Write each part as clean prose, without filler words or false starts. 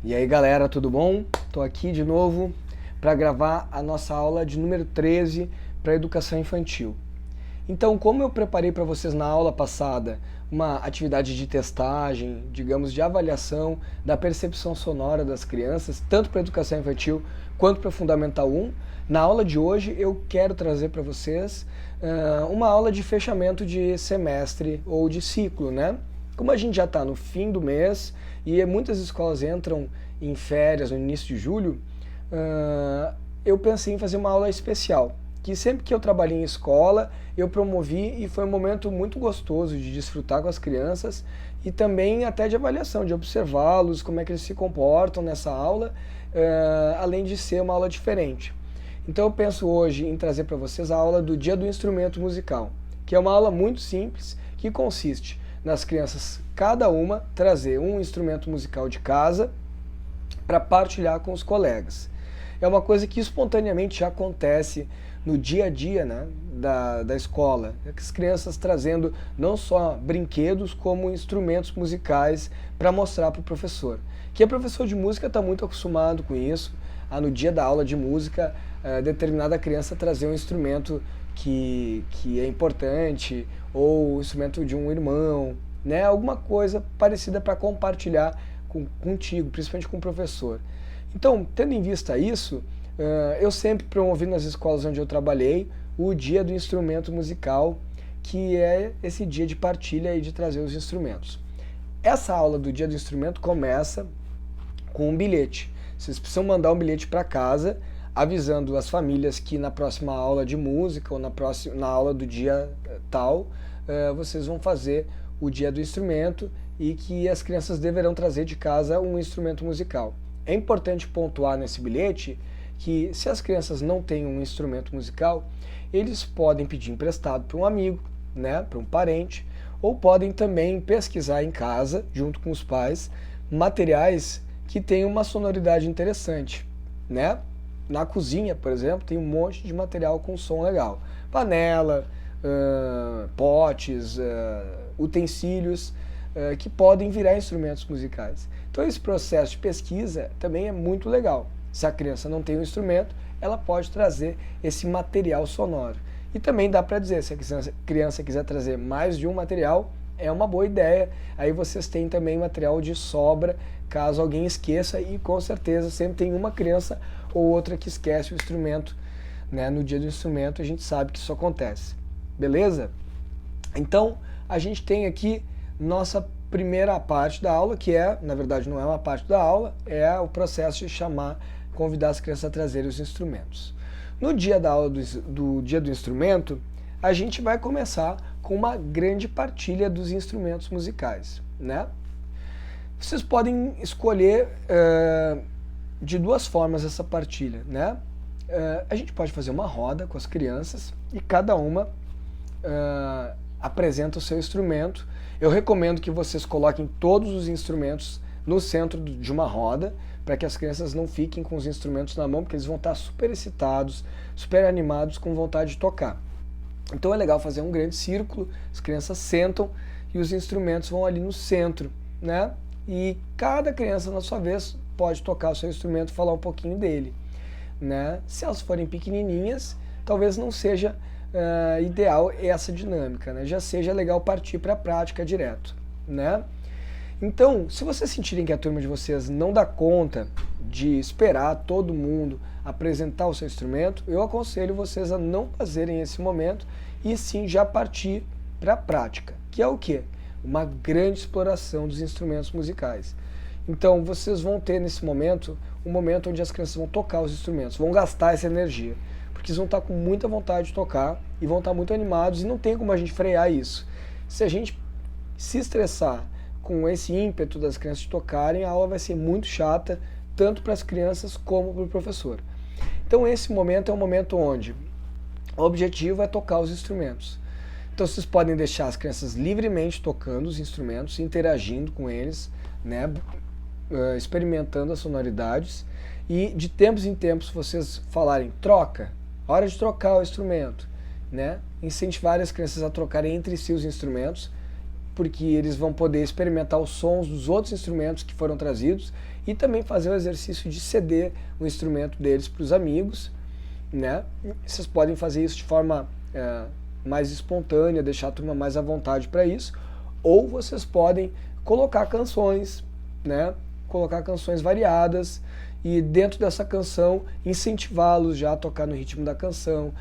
E aí galera, tudo bom? Estou aqui de novo para gravar a nossa aula de número 13 para educação infantil. Então, como eu preparei para vocês na aula passada uma atividade de testagem, digamos, de avaliação da percepção sonora das crianças, tanto para a educação infantil quanto para o Fundamental 1, na aula de hoje eu quero trazer para vocês uma aula de fechamento de semestre ou de ciclo, né? Como a gente já está no fim do mês e muitas escolas entram em férias no início de julho, eu pensei em fazer uma aula especial, que sempre que eu trabalhei em escola, eu promovi e foi um momento muito gostoso de desfrutar com as crianças e também até de avaliação, de observá-los, como é que eles se comportam nessa aula, além de ser uma aula diferente. Então eu penso hoje em trazer para vocês a aula do Dia do Instrumento Musical, que é uma aula muito simples, que consiste nas crianças, cada uma, trazer um instrumento musical de casa para partilhar com os colegas. É uma coisa que espontaneamente já acontece no dia a dia, né, da escola. As crianças trazendo não só brinquedos, como instrumentos musicais para mostrar para o professor. Que é professor de música está muito acostumado com isso, no dia da aula de música, determinada criança trazer um instrumento que é importante, ou o instrumento de um irmão, né? Alguma coisa parecida para compartilhar contigo, principalmente com o professor. Então, tendo em vista isso, eu sempre promovi nas escolas onde eu trabalhei o Dia do Instrumento Musical, que é esse dia de partilha e de trazer os instrumentos. Essa aula do Dia do Instrumento começa com um bilhete. Vocês precisam mandar um bilhete para casa, avisando as famílias que na próxima aula de música ou na aula do dia tal, vocês vão fazer o Dia do Instrumento e que as crianças deverão trazer de casa um instrumento musical. É importante pontuar nesse bilhete que se as crianças não têm um instrumento musical, eles podem pedir emprestado para um amigo, né, para um parente, ou podem também pesquisar em casa, junto com os pais, materiais que tenham uma sonoridade interessante, né? Na cozinha, por exemplo, tem um monte de material com som legal. Panela, potes, utensílios que podem virar instrumentos musicais. Então esse processo de pesquisa também é muito legal. Se a criança não tem um instrumento, ela pode trazer esse material sonoro. E também dá para dizer, se a criança quiser trazer mais de um material, é uma boa ideia. Aí vocês têm também material de sobra, caso alguém esqueça, e com certeza sempre tem uma criança ou outra que esquece o instrumento, né? No dia do instrumento a gente sabe que isso acontece. Beleza? Então a gente tem aqui nossa primeira parte da aula, que na verdade não é uma parte da aula, é o processo de convidar as crianças a trazerem os instrumentos. No dia da aula do Dia do Instrumento, a gente vai começar com uma grande partilha dos instrumentos musicais, né? Vocês podem escolher de duas formas essa partilha, né? A gente pode fazer uma roda com as crianças e cada uma apresenta o seu instrumento. Eu recomendo que vocês coloquem todos os instrumentos no centro de uma roda, para que as crianças não fiquem com os instrumentos na mão, porque eles vão estar super excitados, super animados, com vontade de tocar. Então é legal fazer um grande círculo, as crianças sentam e os instrumentos vão ali no centro, né? E cada criança, na sua vez, pode tocar o seu instrumento e falar um pouquinho dele, né? Se elas forem pequenininhas, talvez não seja ideal essa dinâmica, né? Já seja legal partir para a prática direto, né? Então, se vocês sentirem que a turma de vocês não dá conta de esperar todo mundo apresentar o seu instrumento, eu aconselho vocês a não fazerem esse momento e sim já partir para a prática, que é o quê? Uma grande exploração dos instrumentos musicais. Então, vocês vão ter nesse momento, um momento onde as crianças vão tocar os instrumentos, vão gastar essa energia, porque eles vão estar com muita vontade de tocar e vão estar muito animados e não tem como a gente frear isso. Se a gente se estressar com esse ímpeto das crianças de tocarem, a aula vai ser muito chata, tanto para as crianças como para o professor. Então esse momento é um momento onde o objetivo é tocar os instrumentos. Então vocês podem deixar as crianças livremente tocando os instrumentos, interagindo com eles, né, experimentando as sonoridades, e de tempos em tempos vocês falarem, troca, hora de trocar o instrumento, né, incentivar as crianças a trocarem entre si os instrumentos, porque eles vão poder experimentar os sons dos outros instrumentos que foram trazidos e também fazer o exercício de ceder o instrumento deles para os amigos, né? Vocês podem fazer isso de forma mais espontânea, deixar a turma mais à vontade para isso, ou vocês podem colocar canções, né? Colocar canções variadas e dentro dessa canção incentivá-los já a tocar no ritmo da canção.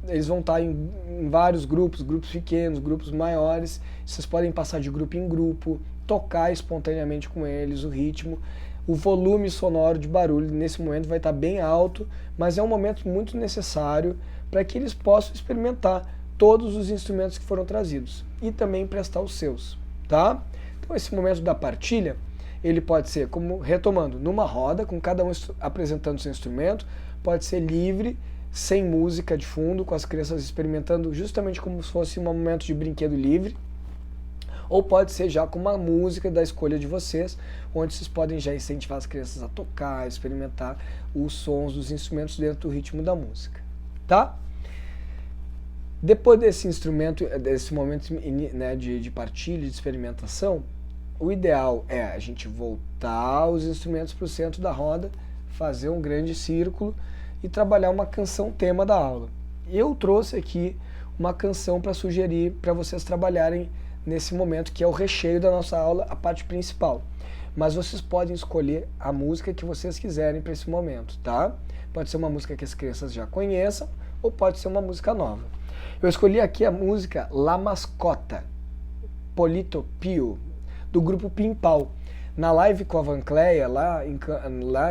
Eles vão estar em vários grupos, grupos pequenos, grupos maiores, vocês podem passar de grupo em grupo, tocar espontaneamente com eles o ritmo. O volume sonoro de barulho nesse momento vai estar bem alto, mas é um momento muito necessário para que eles possam experimentar todos os instrumentos que foram trazidos e também prestar os seus, tá? Então esse momento da partilha, ele pode ser, como retomando, numa roda, com cada um apresentando seu instrumento, pode ser livre, sem música de fundo, com as crianças experimentando justamente como se fosse um momento de brinquedo livre, ou pode ser já com uma música da escolha de vocês, onde vocês podem já incentivar as crianças a tocar, experimentar os sons dos instrumentos dentro do ritmo da música, tá? Depois desse momento, né, de partilha, de experimentação, o ideal é a gente voltar os instrumentos para o centro da roda, fazer um grande círculo e trabalhar uma canção tema da aula. Eu trouxe aqui uma canção para sugerir para vocês trabalharem nesse momento, que é o recheio da nossa aula, a parte principal. Mas vocês podem escolher a música que vocês quiserem para esse momento, tá? Pode ser uma música que as crianças já conheçam ou pode ser uma música nova. Eu escolhi aqui a música La Mascota, Polito Pio, do grupo Pimpau. Na live com a Van Cleia, lá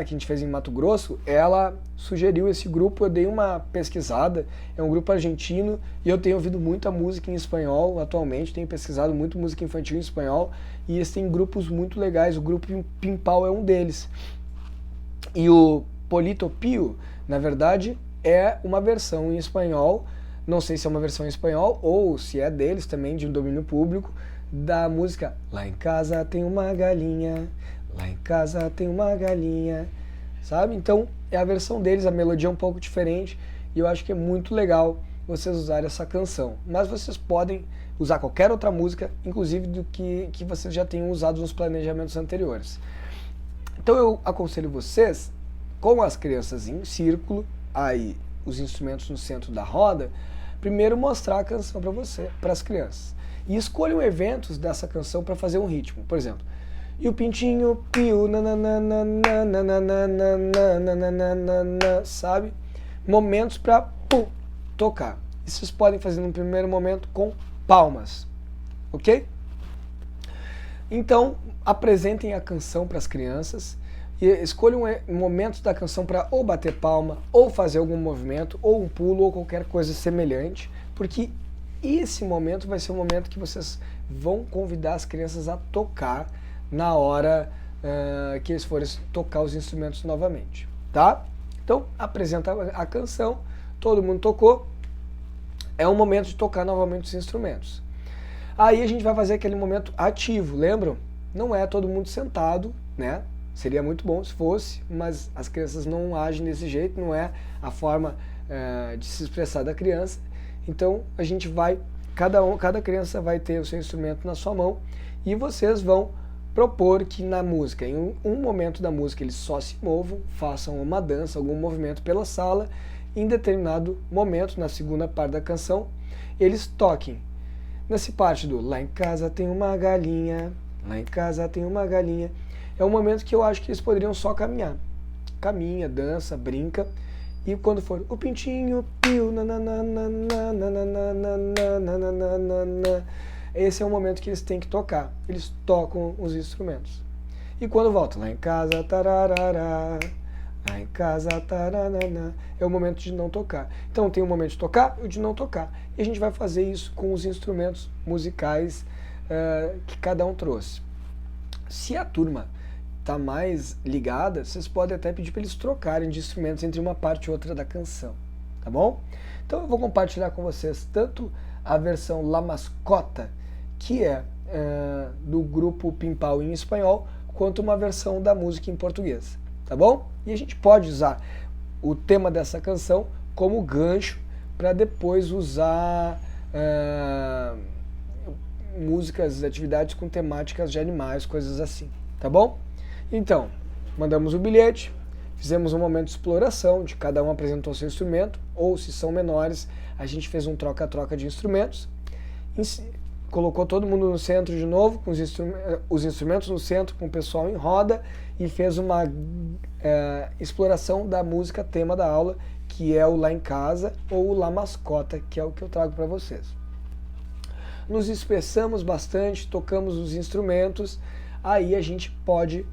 que a gente fez em Mato Grosso, ela sugeriu esse grupo, eu dei uma pesquisada, é um grupo argentino e eu tenho ouvido muita música em espanhol atualmente, tenho pesquisado muito música infantil em espanhol e eles têm grupos muito legais, o grupo Pimpau é um deles. E o Polito Pio, na verdade, é uma versão em espanhol, não sei se é uma versão em espanhol ou se é deles também, de um domínio público, da música Lá em casa tem uma galinha, lá em casa tem uma galinha, sabe? Então é a versão deles, a melodia é um pouco diferente e eu acho que é muito legal vocês usarem essa canção. Mas vocês podem usar qualquer outra música, inclusive do que vocês já tenham usado nos planejamentos anteriores. Então eu aconselho vocês, com as crianças em círculo, aí os instrumentos no centro da roda, primeiro mostrar a canção para as crianças. E escolham eventos dessa canção para fazer um ritmo. Por exemplo, e o pintinho piu, sabe? Momentos para tocar. E vocês podem fazer no primeiro momento com palmas, ok? Então, apresentem a canção para as crianças e escolham momentos da canção para ou bater palma, ou fazer algum movimento, ou um pulo, ou qualquer coisa semelhante, porque esse momento vai ser o momento que vocês vão convidar as crianças a tocar na hora que eles forem tocar os instrumentos novamente, tá? Então, apresenta a canção, todo mundo tocou, é o momento de tocar novamente os instrumentos. Aí a gente vai fazer aquele momento ativo, lembram? Não é todo mundo sentado, né? Seria muito bom se fosse, mas as crianças não agem desse jeito, não é a forma de se expressar da criança. Então a gente vai, cada criança vai ter o seu instrumento na sua mão e vocês vão propor que na música, em um momento da música, eles só se movam, façam uma dança, algum movimento pela sala, em determinado momento, na segunda parte da canção, eles toquem. Nessa parte do lá em casa tem uma galinha, lá em casa tem uma galinha, é um momento que eu acho que eles poderiam só caminhar. Caminha, dança, brinca. E quando for o pintinho, piu, esse é o momento que eles têm que tocar. Eles tocam os instrumentos. E quando volta, lá em casa, tararara, lá em casa, tararana, é o momento de não tocar. Então tem o momento de tocar e o de não tocar. E a gente vai fazer isso com os instrumentos musicais que cada um trouxe. Se a turma está mais ligada, vocês podem até pedir para eles trocarem de instrumentos entre uma parte e outra da canção, tá bom? Então eu vou compartilhar com vocês tanto a versão La Mascota, que é do grupo Pimpau em espanhol, quanto uma versão da música em português, tá bom? E a gente pode usar o tema dessa canção como gancho para depois usar músicas, atividades com temáticas de animais, coisas assim, tá bom? Então, mandamos o bilhete, fizemos um momento de exploração, de cada um apresentou seu instrumento, ou se são menores, a gente fez um troca-troca de instrumentos, colocou todo mundo no centro de novo, com os instrumentos no centro, com o pessoal em roda, e fez uma exploração da música tema da aula, que é o Lá em Casa ou o La Mascota, que é o que eu trago para vocês. Nos expressamos bastante, tocamos os instrumentos, aí a gente pode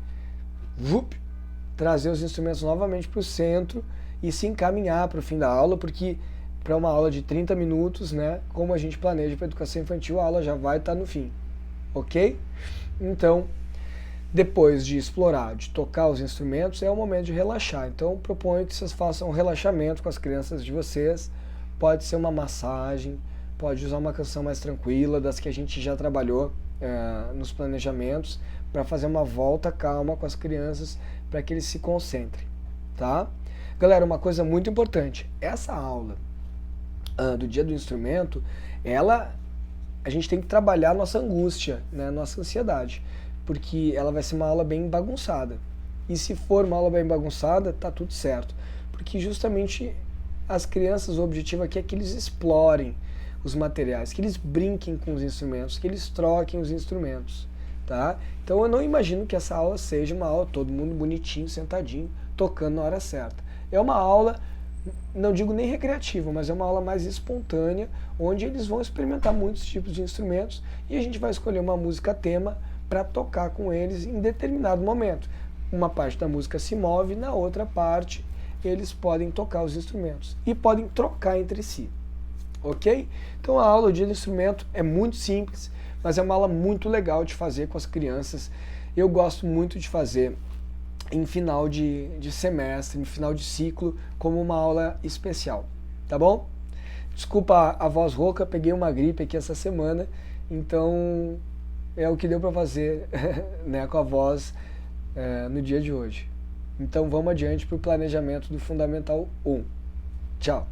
trazer os instrumentos novamente para o centro e se encaminhar para o fim da aula, porque para uma aula de 30 minutos, né, como a gente planeja para educação infantil, a aula já vai estar no fim, ok? Então, depois de explorar, de tocar os instrumentos, é o momento de relaxar. Então, proponho que vocês façam um relaxamento com as crianças de vocês. Pode ser uma massagem, pode usar uma canção mais tranquila, das que a gente já trabalhou nos planejamentos, para fazer uma volta calma com as crianças, para que eles se concentrem, tá? Galera, uma coisa muito importante, essa aula do dia do instrumento, a gente tem que trabalhar a nossa angústia, né, nossa ansiedade, porque ela vai ser uma aula bem bagunçada. E se for uma aula bem bagunçada, tá tudo certo, porque justamente as crianças, o objetivo aqui é que eles explorem os materiais, que eles brinquem com os instrumentos, que eles troquem os instrumentos, tá? Então eu não imagino que essa aula seja uma aula todo mundo bonitinho, sentadinho, tocando na hora certa. É uma aula, não digo nem recreativa, mas é uma aula mais espontânea, onde eles vão experimentar muitos tipos de instrumentos e a gente vai escolher uma música tema para tocar com eles em determinado momento. Uma parte da música se move, na outra parte eles podem tocar os instrumentos e podem trocar entre si, ok? Então a aula, o dia do instrumento, é muito simples, mas é uma aula muito legal de fazer com as crianças. Eu gosto muito de fazer em final de semestre, em final de ciclo, como uma aula especial, tá bom? Desculpa a voz rouca, peguei uma gripe aqui essa semana, então é o que deu para fazer né, com a voz no dia de hoje. Então vamos adiante para o planejamento do Fundamental 1. Tchau!